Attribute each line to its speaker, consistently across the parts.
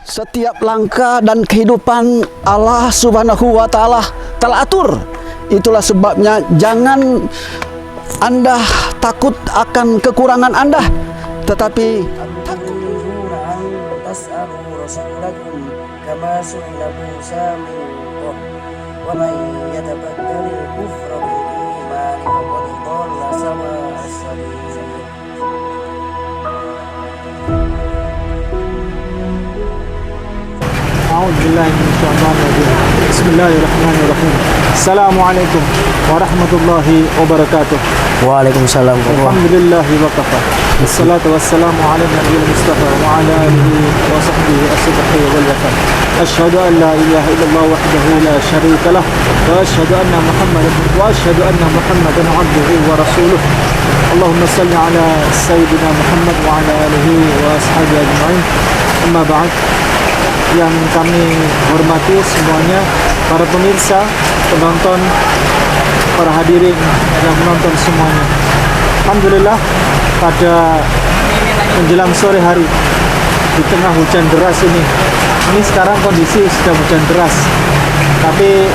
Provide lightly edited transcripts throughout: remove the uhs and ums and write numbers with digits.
Speaker 1: Setiap langkah dan kehidupan Allah Subhanahu wa Ta'ala telah atur. Itulah sebabnya jangan Anda takut akan kekurangan Anda, tetapi
Speaker 2: Bismillahirrahmanirrahim. Assalamualaikum warahmatullahi wabarakatuh.
Speaker 3: Waalaikumsalam.
Speaker 2: Alhamdulillahi wa kafa. Wassalatu wassalamu ala nabiyil mustafa wa ala alihi wa sahbihi as-sidqi wal wafa. Asyhadu an la ilaha illallah wahdahu la syarika lah wa asyhadu anna Muhammadan abduhu wa rasuluh. Allahumma salli ala sayyidina Muhammad wa ala alihi wa ashabihi ajma'in. Amma ba'd. Yang kami hormati semuanya, para pemirsa, penonton, para hadirin yang menonton semuanya. Alhamdulillah, pada menjelang sore hari di tengah hujan deras ini sekarang kondisi sedang hujan deras. Tapi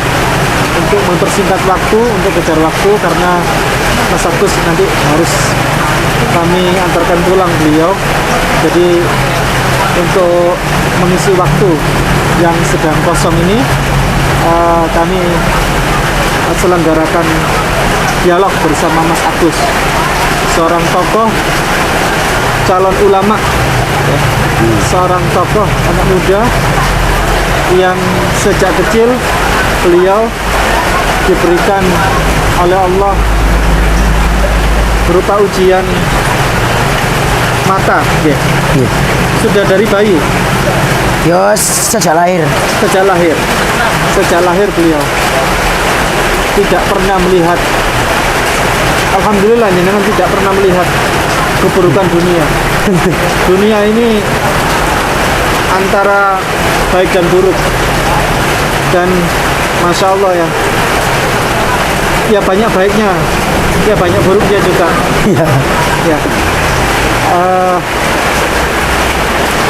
Speaker 2: untuk mempersingkat waktu, untuk kejar waktu, karena Mas Agus nanti harus kami antarkan pulang beliau, jadi untuk mengisi waktu yang sedang kosong ini, kami selenggarakan dialog bersama Mas Agus, seorang tokoh calon ulama, seorang tokoh anak muda yang sejak kecil beliau diberikan oleh Allah berupa ujian mata, sudah dari bayi.
Speaker 3: Yo, sejak lahir
Speaker 2: beliau tidak pernah melihat, alhamdulillah jenengan tidak pernah melihat keburukan dunia. Dunia ini antara baik dan buruk, dan masya Allah ya banyak baiknya, ya banyak buruknya juga. Ya.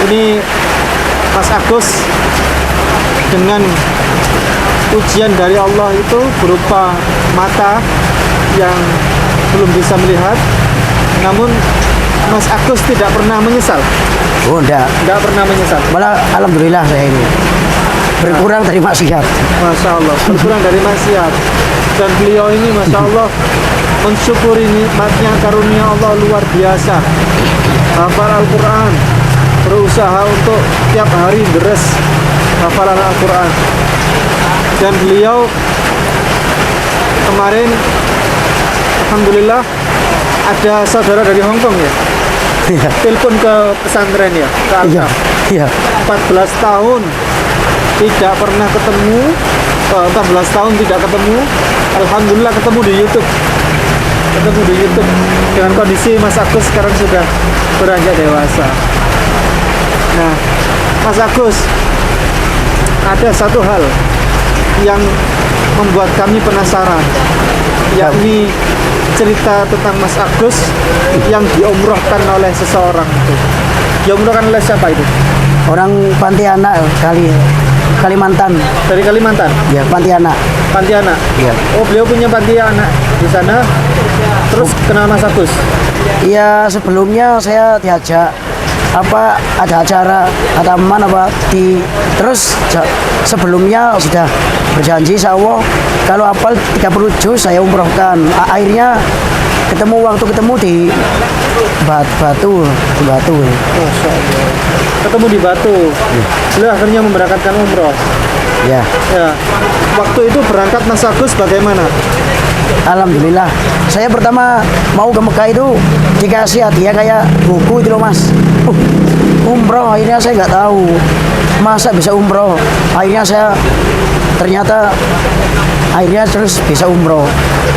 Speaker 2: Ini Mas Agus dengan ujian dari Allah itu berupa mata yang belum bisa melihat, namun Mas Agus tidak pernah menyesal.
Speaker 3: Oh, enggak
Speaker 2: pernah menyesal.
Speaker 3: Malah alhamdulillah saya ini berkurang dari maksiat.
Speaker 2: Masya Allah, berkurang dari maksiat. Dan beliau ini Masya Allah mensyukuri nikmatnya, karunia Allah luar biasa. Hafal Al-Quran, berusaha untuk tiap hari deres hafalan Al-Quran. Dan beliau kemarin alhamdulillah ada saudara dari Hong Kong telepon ke pesantren ke Al-Quran. 14 tahun tidak pernah ketemu, 14 tahun tidak ketemu, alhamdulillah ketemu di YouTube. Dengan kondisi Mas Agus sekarang sudah beranjak dewasa. Nah, Mas Agus, ada satu hal yang membuat kami penasaran, yakni cerita tentang Mas Agus yang diumrohkan oleh seseorang itu. Diumrohkan oleh siapa itu?
Speaker 3: Orang Pontianak Kalimantan.
Speaker 2: Dari Kalimantan?
Speaker 3: Ya, Pontianak.
Speaker 2: Ya. Oh, beliau punya Pontianak di sana. Terus kenal Mas Agus?
Speaker 3: Iya, sebelumnya saya diajak ada acara ataman terus sebelumnya sudah berjanji insya Allah kalau hafal 30 juz saya umrohkan. Akhirnya waktu ketemu di Batu.
Speaker 2: Masya Allah. Ketemu di Batu. Beliau akhirnya memberangkatkan umroh.
Speaker 3: Ya.
Speaker 2: Waktu itu berangkat Mas Agus bagaimana?
Speaker 3: Alhamdulillah. Saya pertama mau ke Mekah itu dikasih hadiah kayak buku itu loh Mas. Umroh, akhirnya saya nggak tahu masa bisa umroh. Ternyata terus bisa umroh.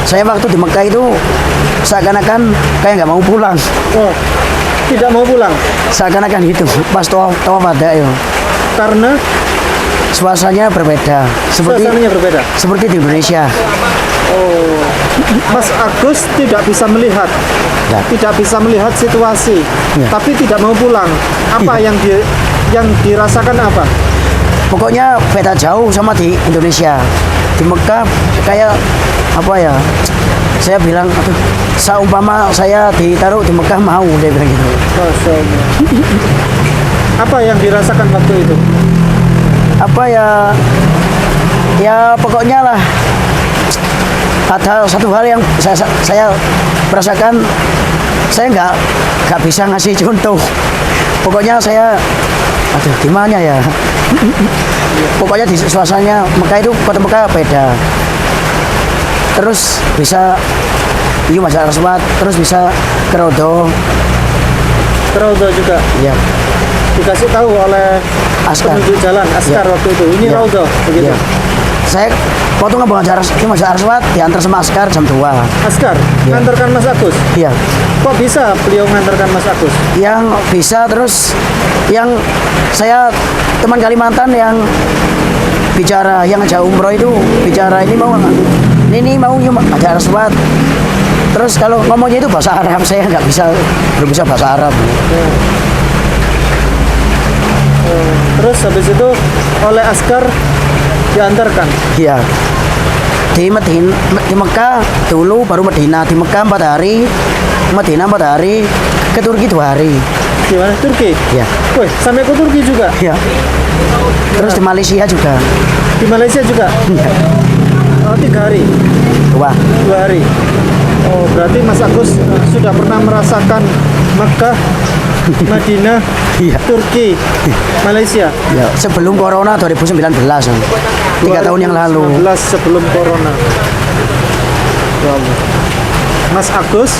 Speaker 3: Saya waktu di Mekah itu seakan-akan kayak nggak mau pulang.
Speaker 2: Oh, tidak mau pulang?
Speaker 3: Seakan-akan gitu pas tawaf wada ya.
Speaker 2: Karena
Speaker 3: suasananya berbeda. Seperti di Indonesia.
Speaker 2: Oh, Mas Agus tidak bisa melihat, tidak bisa melihat situasi, tapi tidak mau pulang. Apa yang yang dirasakan apa?
Speaker 3: Pokoknya beda jauh sama di Indonesia. Di Mekah kayak apa ya? Saya bilang, aduh, seumpama saya ditaruh di Mekah mau, dia bilang gitu.
Speaker 2: Masya Allah. Apa yang dirasakan waktu itu?
Speaker 3: Apa ya? Ya pokoknya lah. Ada satu hal yang saya merasakan, saya nggak bisa ngasih contoh. Pokoknya saya, aduh gimana ya? Pokoknya di suasananya Mekah itu, kota Mekah beda. Terus bisa iya Masjid Aswad, terus bisa ke Rodo.
Speaker 2: Rauda juga
Speaker 3: Iya,
Speaker 2: dikasih tahu oleh
Speaker 3: Askar.
Speaker 2: penunjuk jalan Askar
Speaker 3: Ya.
Speaker 2: waktu itu. Ini
Speaker 3: Ya.
Speaker 2: Rauda begitu.
Speaker 3: Iya. Saya waktu ngebangun di Masjid Aswad diantar sama Askar jam 2.
Speaker 2: Askar
Speaker 3: Ya.
Speaker 2: ngantarkan Mas Agus.
Speaker 3: Iya.
Speaker 2: Kok bisa beliau ngantarkan Mas Agus?
Speaker 3: Yang bisa, terus yang saya teman Kalimantan yang bicara, yang ngajak umroh itu bicara ini mau ada Aswad. Terus kalau ngomongnya itu bahasa Arab, saya belum bisa bahasa Arab.
Speaker 2: Terus habis itu oleh Askar diantarkan.
Speaker 3: Iya. Di Mekah dulu, baru Medina. Di Mekah 4 hari, Medina 4 hari, ke Turki 2 hari.
Speaker 2: Di mana? Turki?
Speaker 3: Iya.
Speaker 2: Wih, sampai ke Turki juga?
Speaker 3: Iya. Terus di Malaysia juga.
Speaker 2: Di Malaysia juga?
Speaker 3: Iya.
Speaker 2: Oh, 3 hari?
Speaker 3: 2.
Speaker 2: 2 hari? Oh, berarti Mas Agus sudah pernah merasakan Mekah, Madinah,
Speaker 3: Iya.
Speaker 2: Turki, Malaysia.
Speaker 3: Ya, sebelum Corona 2019, 3 tahun yang lalu.
Speaker 2: 2019 sebelum Corona. Ya Allah. Mas Agus,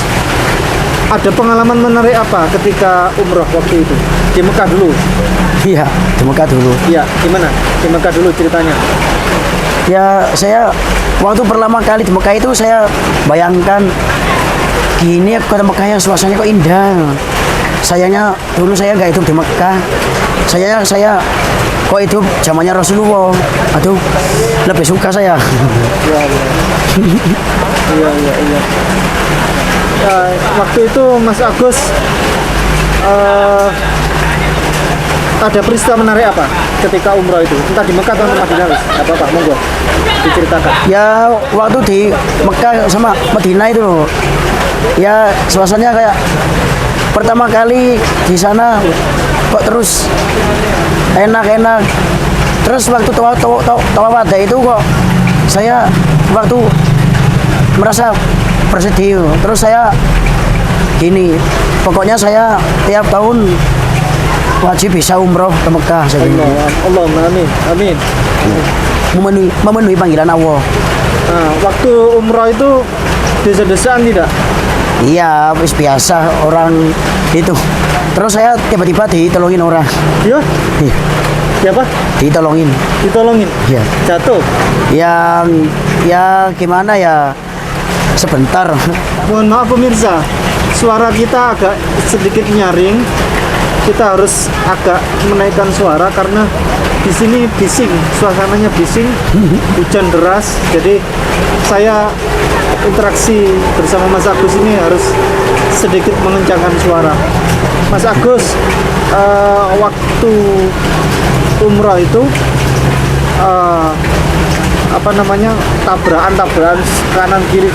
Speaker 2: ada pengalaman menarik apa ketika umroh waktu itu? Di Mekah dulu?
Speaker 3: Iya, di Mekah dulu.
Speaker 2: Iya, gimana? Di Mekah dulu ceritanya.
Speaker 3: Ya, saya waktu pertama kali di Mekah itu saya bayangkan gini kota Mekah yang suasananya kok indah. Sayangnya dulu saya nggak hidup di Mekah. Saya kok hidup zamannya Rasulullah. Aduh, lebih suka saya.
Speaker 2: Iya, iya. Iya, iya, iya. Ya, waktu itu Mas Agus ada peristiwa menarik apa ketika umroh itu? Entah di Mekah atau di Madinah, wis. Gak apa-apa, monggo diceritakan.
Speaker 3: Ya waktu di Mekah sama Madinah itu loh, ya suasananya kayak pertama kali di sana kok terus enak-enak. Terus waktu tawaf wada itu kok saya waktu merasa bersedih. Terus saya gini, pokoknya saya tiap tahun wajib bisa umroh ke Mekah. Saya bilang.
Speaker 2: Allahumma amin, amin.
Speaker 3: Memenuhi panggilan Allah.
Speaker 2: Nah, waktu umroh itu desa-desaan tidak?
Speaker 3: Iya, wis biasa orang itu. Terus saya tiba-tiba ditolongin orang.
Speaker 2: Iya?
Speaker 3: Iya,
Speaker 2: Siapa?
Speaker 3: ditolongin.
Speaker 2: Ditolongin?
Speaker 3: Iya.
Speaker 2: Jatuh?
Speaker 3: Yang ya gimana ya? Sebentar.
Speaker 2: Mohon maaf pemirsa, suara kita agak sedikit nyaring. Kita harus agak menaikkan suara karena di sini bising, suasananya bising, hujan deras. Jadi saya interaksi bersama Mas Agus ini harus sedikit mengencangkan suara. Mas Agus, waktu umrah itu apa namanya, tabrakan kanan kiri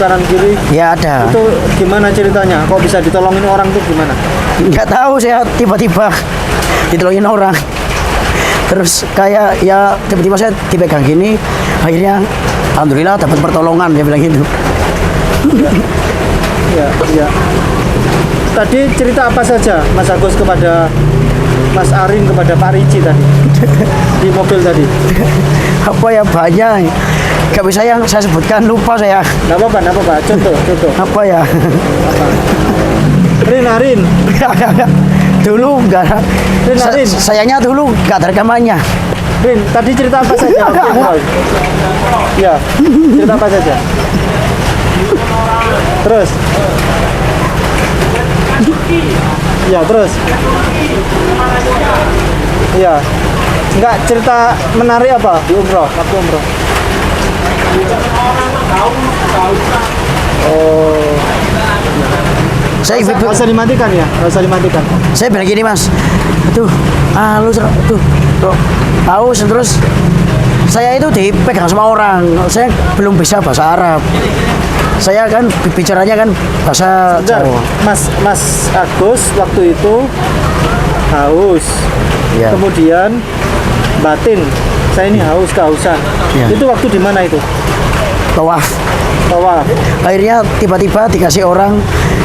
Speaker 3: Ya ada.
Speaker 2: itu gimana ceritanya? Kok bisa ditolongin orang tuh gimana?
Speaker 3: Nggak tahu, saya tiba-tiba ditolongin orang. Terus kayak ya tiba-tiba saya dipegang gini, akhirnya alhamdulillah dapat pertolongan, dia bilang gitu.
Speaker 2: Ya, ya. Tadi cerita apa saja Mas Agus kepada Mas Arin, kepada Pak Riji tadi di mobil tadi?
Speaker 3: Apa ya, banyak. Gak bisa yang saya sebutkan, lupa saya.
Speaker 2: Nggak apa-apa. Contoh.
Speaker 3: Apa ya?
Speaker 2: Arin.
Speaker 3: Dulu enggak.
Speaker 2: Rin.
Speaker 3: Sayangnya dulu enggak ada rekamannya.
Speaker 2: Rin, tadi cerita apa saja? Ya, cerita apa saja? Terus? Ya, terus? Ya, enggak cerita menarik apa di umroh, waktu umroh? Oh, Nggak usah dimatikan ya, nggak usah dimatikan.
Speaker 3: Saya bilang gini mas, tuh, lu tuh, haus terus saya itu dipegang sama orang, saya belum bisa bahasa Arab. Saya kan bicaranya kan bahasa
Speaker 2: Bentar,
Speaker 3: Jawa.
Speaker 2: Mas Agus waktu itu haus,
Speaker 3: Iya.
Speaker 2: kemudian batin, saya ini haus kehausan.
Speaker 3: Iya.
Speaker 2: Itu waktu di mana itu?
Speaker 3: Tawaf.
Speaker 2: Tawaf.
Speaker 3: Akhirnya tiba-tiba dikasih orang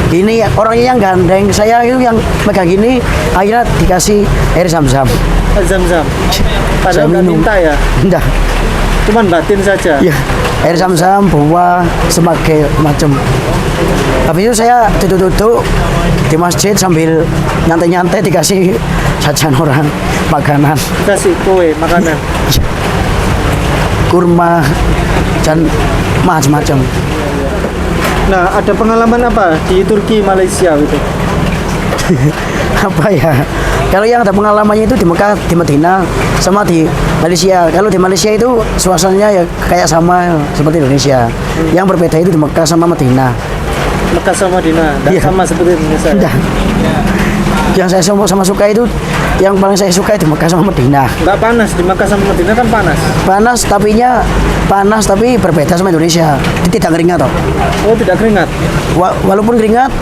Speaker 3: ini, orangnya yang gandeng, saya itu yang megang gini, akhirnya dikasih air zam-zam.
Speaker 2: Zam-zam. Padahal
Speaker 3: Saya
Speaker 2: nggak
Speaker 3: minum.
Speaker 2: minta ya,
Speaker 3: Enggak.
Speaker 2: cuman batin saja.
Speaker 3: Ya, air zam-zam, buah, sebagai macam. Habis itu saya duduk-duduk di masjid sambil nyantai-nyantai dikasih jajan orang, makanan,
Speaker 2: Kasih kue makanan.
Speaker 3: kurma, dan macam-macam.
Speaker 2: Nah, ada pengalaman apa di Turki, Malaysia gitu?
Speaker 3: Apa ya? Kalau yang ada pengalamannya itu di Mekah, di Madinah, sama di Malaysia. Kalau di Malaysia itu suasananya ya kayak sama seperti Indonesia. Yang berbeda itu di Mekah sama Madinah.
Speaker 2: Mekah sama Madinah, dan
Speaker 3: Iya.
Speaker 2: sama seperti Indonesia.
Speaker 3: Udah. Yang saya sama suka itu, yang paling saya suka itu Mekah sama Madinah.
Speaker 2: Nggak panas di Mekah sama Madinah kan panas.
Speaker 3: Panas tapi berbeda sama Indonesia. Tidak keringat toh.
Speaker 2: Oh, tidak keringat.
Speaker 3: Walaupun keringat,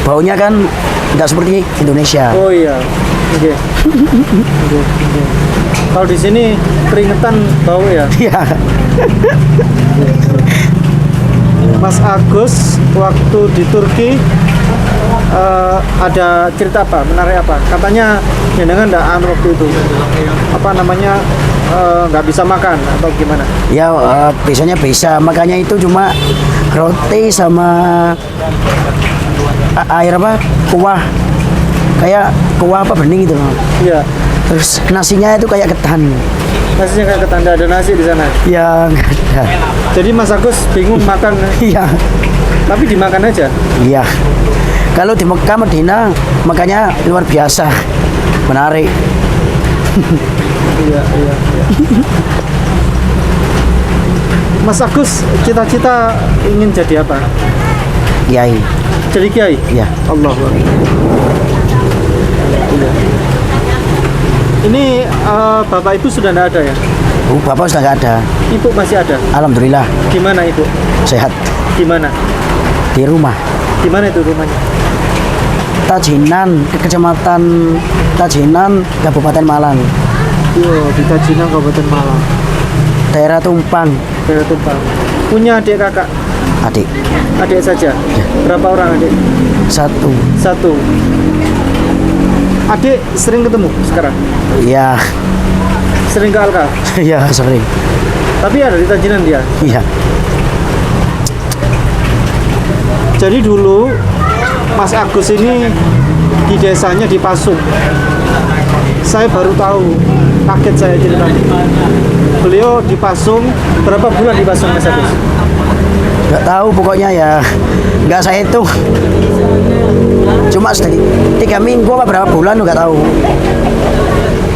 Speaker 3: baunya kan tidak seperti Indonesia.
Speaker 2: Oh iya. Oke. Oke. Kalau di sini keringetan bau ya.
Speaker 3: Iya.
Speaker 2: Mas Agus waktu di Turki ada cerita apa, menarik apa? Katanya jenengan nggak anu waktu itu, apa namanya, nggak bisa makan atau gimana?
Speaker 3: Ya biasanya bisa, makanya itu cuma roti sama air apa, kuah, kayak kuah apa bening gitu loh.
Speaker 2: Iya.
Speaker 3: Terus nasinya itu kayak ketan.
Speaker 2: Nasinya kayak ketanda, ada nasi di sana.
Speaker 3: Ya nggak ada.
Speaker 2: Jadi Mas Agus bingung makan,
Speaker 3: Iya,
Speaker 2: tapi dimakan aja.
Speaker 3: iya. Kalau di Mekah Madinah makanya luar biasa, menarik.
Speaker 2: Iya, iya, iya. Mas Agus cita-cita ingin jadi apa?
Speaker 3: Kiai.
Speaker 2: Jadi kiai?
Speaker 3: Iya.
Speaker 2: Allah. Iya. Ini bapak ibu sudah tidak ada ya?
Speaker 3: Bapak sudah nggak ada.
Speaker 2: Ibu masih ada?
Speaker 3: Alhamdulillah
Speaker 2: Gimana ibu?
Speaker 3: sehat
Speaker 2: Gimana?
Speaker 3: di rumah.
Speaker 2: Gimana itu rumahnya?
Speaker 3: Tajinan, Kecamatan Tajinan, Kabupaten Malang,
Speaker 2: Iya, di Tajinan, Kabupaten Malang.
Speaker 3: daerah Tumpang.
Speaker 2: Daerah Tumpang. Punya adik kakak?
Speaker 3: Adik
Speaker 2: Adik saja? Berapa orang adik?
Speaker 3: satu.
Speaker 2: Satu. Adik sering ketemu sekarang?
Speaker 3: Ya,
Speaker 2: Sering ke Alka?
Speaker 3: ya sering.
Speaker 2: Tapi ada di Tajinan dia?
Speaker 3: Iya.
Speaker 2: Jadi dulu Mas Agus ini di desanya di Pasung. Saya baru tahu, kaget saya ceritanya. Beliau di Pasung, berapa bulan di Pasung Mas Agus?
Speaker 3: Nggak tahu pokoknya ya, nggak saya hitung. Cuma sedikit 3 minggu apa berapa bulan nggak tahu.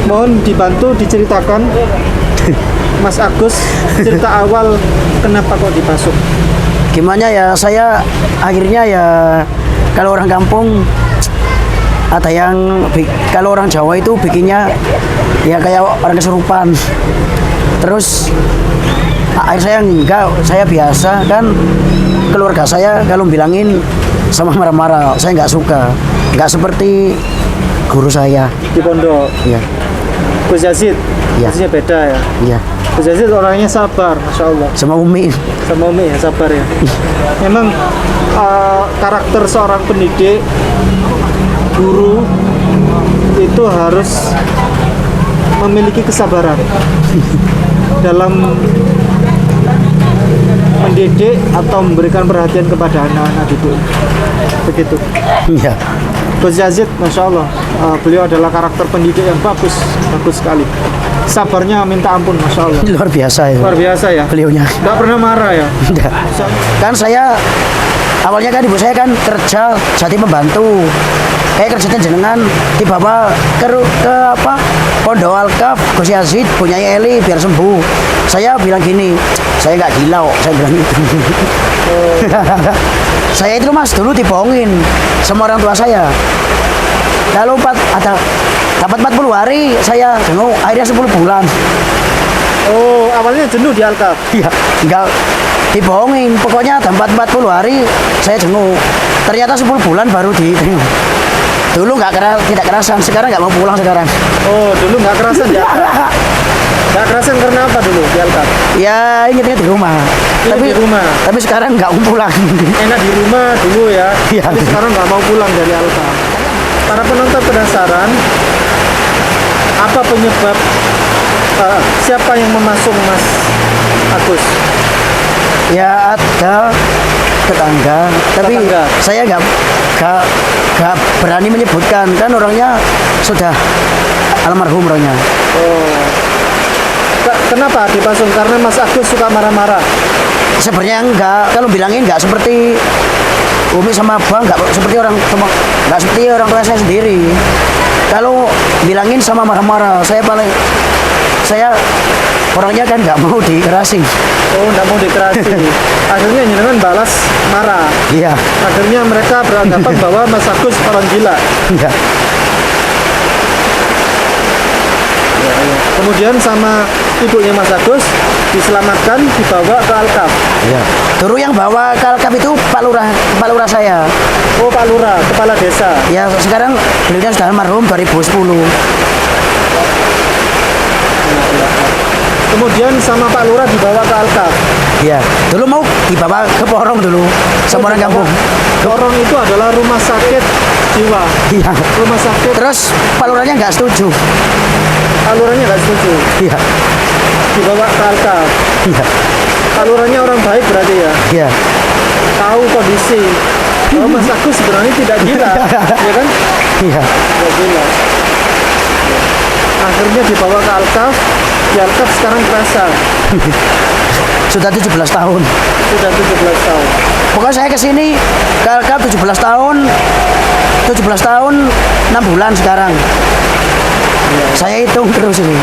Speaker 2: Mohon dibantu diceritakan Mas Agus cerita awal kenapa kok di Pasung.
Speaker 3: Gimana ya, saya akhirnya ya kalau orang kampung ada yang kalau orang Jawa itu bikinnya ya kayak orang kesurupan. Terus akhir saya enggak, saya biasa kan, keluarga saya kalau bilangin sama marah-marah, saya nggak suka, nggak seperti guru saya.
Speaker 2: Di pondok
Speaker 3: Ya,
Speaker 2: Gus Yazid,
Speaker 3: Iya.
Speaker 2: maksudnya beda ya.
Speaker 3: ya,
Speaker 2: Gus Yazid orangnya sabar, Masya Allah.
Speaker 3: sama Umi.
Speaker 2: Sama Umi ya, sabar ya. Memang karakter seorang pendidik, guru itu harus memiliki kesabaran dalam mendidik atau memberikan perhatian kepada anak-anak didik. Begitu.
Speaker 3: Ya,
Speaker 2: Gus Yazid, Masya Allah, beliau adalah karakter pendidik yang bagus, bagus sekali. Sabarnya minta ampun, Masya Allah.
Speaker 3: luar biasa itu
Speaker 2: Luar biasa ya.
Speaker 3: beliaunya.
Speaker 2: Nggak pernah marah ya.
Speaker 3: Nggak. Kan saya awalnya kan ibu saya kan kerja jadi pembantu, kayak kerjanya jenengan dibawa ke apa, Pondok Alkaf Gus Yazid punya Eli biar sembuh. Saya bilang gini, saya nggak gila kok, saya bilang gitu. Saya itu Mas dulu dibohongin sama orang tua saya. Lalu dapat 40 hari saya jenguk, akhirnya 10 bulan.
Speaker 2: Oh, awalnya jenuh di Alkaf.
Speaker 3: Iya, enggak dibohongin. Pokoknya dapat 40 hari saya jenguk. Ternyata 10 bulan baru diterima. Dulu tidak kerasan, sekarang nggak mau pulang sekarang.
Speaker 2: Oh, dulu nggak kerasan ya? Nggak kerasan karena apa dulu di Alkaf?
Speaker 3: Ya ingetnya di rumah.
Speaker 2: Ingat di rumah.
Speaker 3: Tapi sekarang nggak mau pulang.
Speaker 2: Enak di rumah dulu ya,
Speaker 3: Iya.
Speaker 2: tapi sekarang nggak mau pulang dari Alkaf. Para penonton penasaran, apa penyebab siapa yang memasung Mas Agus?
Speaker 3: Ya ada tetangga, tapi
Speaker 2: Tetangga.
Speaker 3: saya nggak berani menyebutkan kan orangnya sudah almarhum orangnya.
Speaker 2: Oh, kenapa dipasung? Karena Mas Agus suka marah-marah.
Speaker 3: Sebenarnya enggak, kalau bilangin enggak seperti Umi sama Abang, enggak seperti orang tua saya sendiri. Kalau bilangin sama marah-marah, saya orangnya kan nggak mau dikerasin.
Speaker 2: Oh, nggak mau dikerasi. Akhirnya jenengan balas marah.
Speaker 3: Iya,
Speaker 2: Akhirnya mereka beranggapan bahwa Mas Agus orang gila.
Speaker 3: iya.
Speaker 2: Kemudian sama ibunya Mas Agus diselamatkan, dibawa ke Alkaf.
Speaker 3: Iya. Dulu yang bawa ke Alkaf itu Pak Lurah saya.
Speaker 2: Oh, Pak Lurah, kepala desa.
Speaker 3: Ya sekarang beliau sudah almarhum 2010.
Speaker 2: Kemudian sama Pak Lurah dibawa ke Alkaf.
Speaker 3: Iya. Dulu mau dibawa ke Porong dulu sama orang kampung.
Speaker 2: Porong itu adalah rumah sakit jiwa.
Speaker 3: Iya.
Speaker 2: Rumah sakit.
Speaker 3: Terus Pak Lurahnya nggak setuju.
Speaker 2: Pak Lurahnya nggak setuju.
Speaker 3: Iya.
Speaker 2: Dibawa ke Alkaf.
Speaker 3: Iya.
Speaker 2: Pak Lurahnya orang baik berarti ya.
Speaker 3: Iya.
Speaker 2: Tahu kondisi. Oh, Mas Agus sebenarnya tidak gila, ya kan?
Speaker 3: Iya.
Speaker 2: Tidak gila. Akhirnya dibawa ke Alkaf. Di Alkaf sekarang kerasa.
Speaker 3: Sudah 17 tahun.
Speaker 2: Sudah 17 tahun.
Speaker 3: Pokoknya saya kesini ke Alkaf 17 tahun 6 bulan sekarang. Saya hitung terus ini.